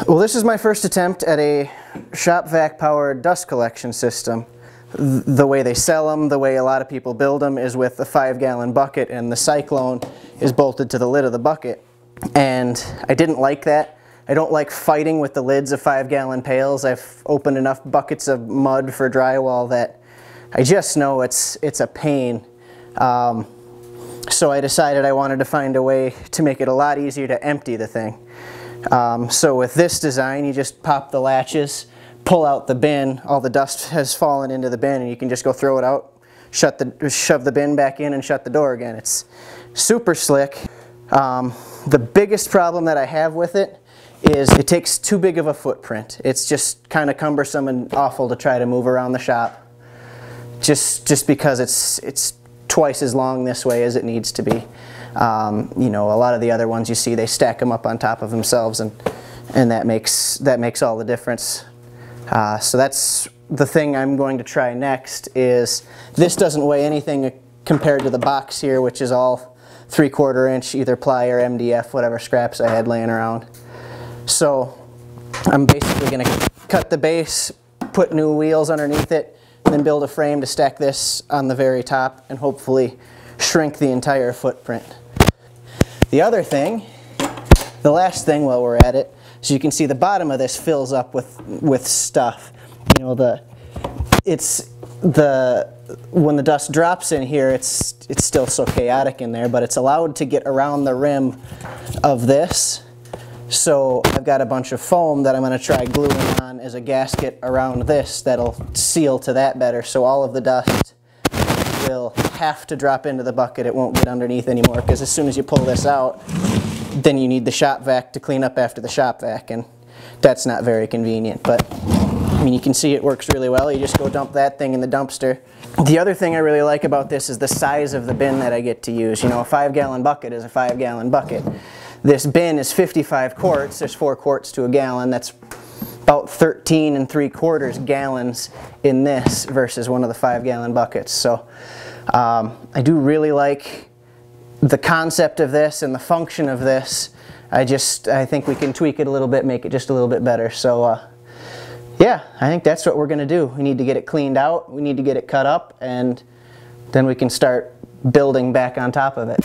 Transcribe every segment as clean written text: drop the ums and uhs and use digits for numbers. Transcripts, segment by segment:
Well, this is my first attempt at a shop-vac powered dust collection system. The way they sell them, the way a lot of people build them, is with a 5-gallon bucket, and the cyclone is bolted to the lid of the bucket. And I didn't like that. I don't like fighting with the lids of 5-gallon pails. I've opened enough buckets of mud for drywall that I just know it's a pain. So I decided I wanted to find a way to make it a lot easier to empty the thing. So with this design, you just pop the latches, pull out the bin, all the dust has fallen into the bin, and you can just go throw it out, shove the bin back in and shut the door again. It's super slick. The biggest problem that I have with it is it takes too big of a footprint. It's just kind of cumbersome and awful to try to move around the shop, just because it's twice as long this way as it needs to be. You know, a lot of the other ones you see, they stack them up on top of themselves, and that makes all the difference. So that's the thing I'm going to try next. Is this doesn't weigh anything compared to the box here, which is all 3/4 inch either ply or MDF, whatever scraps I had laying around. So I'm basically going to cut the base, put new wheels underneath it, and then build a frame to stack this on the very top and hopefully shrink the entire footprint. The other thing, the last thing while we're at it, so you can see the bottom of this fills up with stuff. You know, when the dust drops in here, it's still so chaotic in there, but it's allowed to get around the rim of this. So I've got a bunch of foam that I'm going to try gluing on as a gasket around this that'll seal to that better, so all of the dust will have to drop into the bucket. It won't get underneath anymore, because as soon as you pull this out, then you need the shop vac to clean up after the shop vac, and that's not very convenient. But I mean, you can see it works really well. You just go dump that thing in the dumpster. The other thing I really like about this is the size of the bin that I get to use. You know, a 5-gallon bucket is a 5-gallon bucket. This bin is 55 quarts. There's 4 quarts to a gallon. That's about 13 3/4 gallons in this versus one of the 5-gallon buckets. So I do really like the concept of this and the function of this. I think we can tweak it a little bit, make it just a little bit better. So yeah, I think that's what we're going to do. We need to get it cleaned out, we need to get it cut up, and then we can start building back on top of it.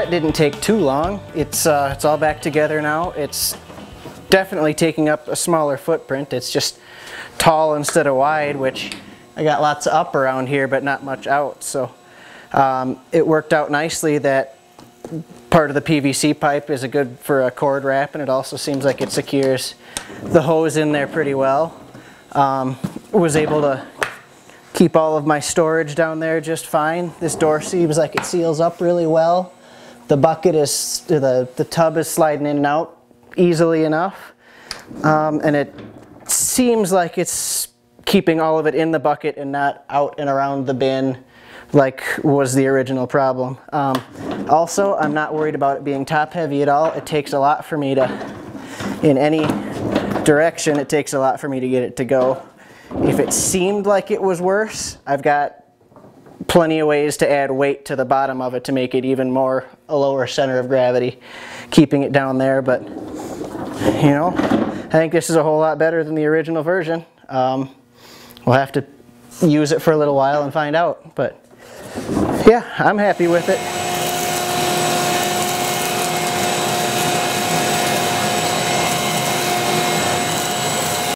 that didn't take too long. It's all back together now. It's definitely taking up a smaller footprint. It's just tall instead of wide, which I got lots of up around here but not much out. So it worked out nicely that part of the PVC pipe is good for a cord wrap, and it also seems like it secures the hose in there pretty well. Was able to keep all of my storage down there just fine. This door seems like it seals up really well. The bucket is, the tub is sliding in and out easily enough. And it seems like it's keeping all of it in the bucket and not out and around the bin like was the original problem. Also, I'm not worried about it being top heavy at all. It takes a lot for me to, in any direction, it takes a lot for me to get it to go. If it seemed like it was worse, I've got plenty of ways to add weight to the bottom of it to make it even more a lower center of gravity, keeping it down there. But you know, I think this is a whole lot better than the original version. We'll have to use it for a little while and find out, but yeah, I'm happy with it.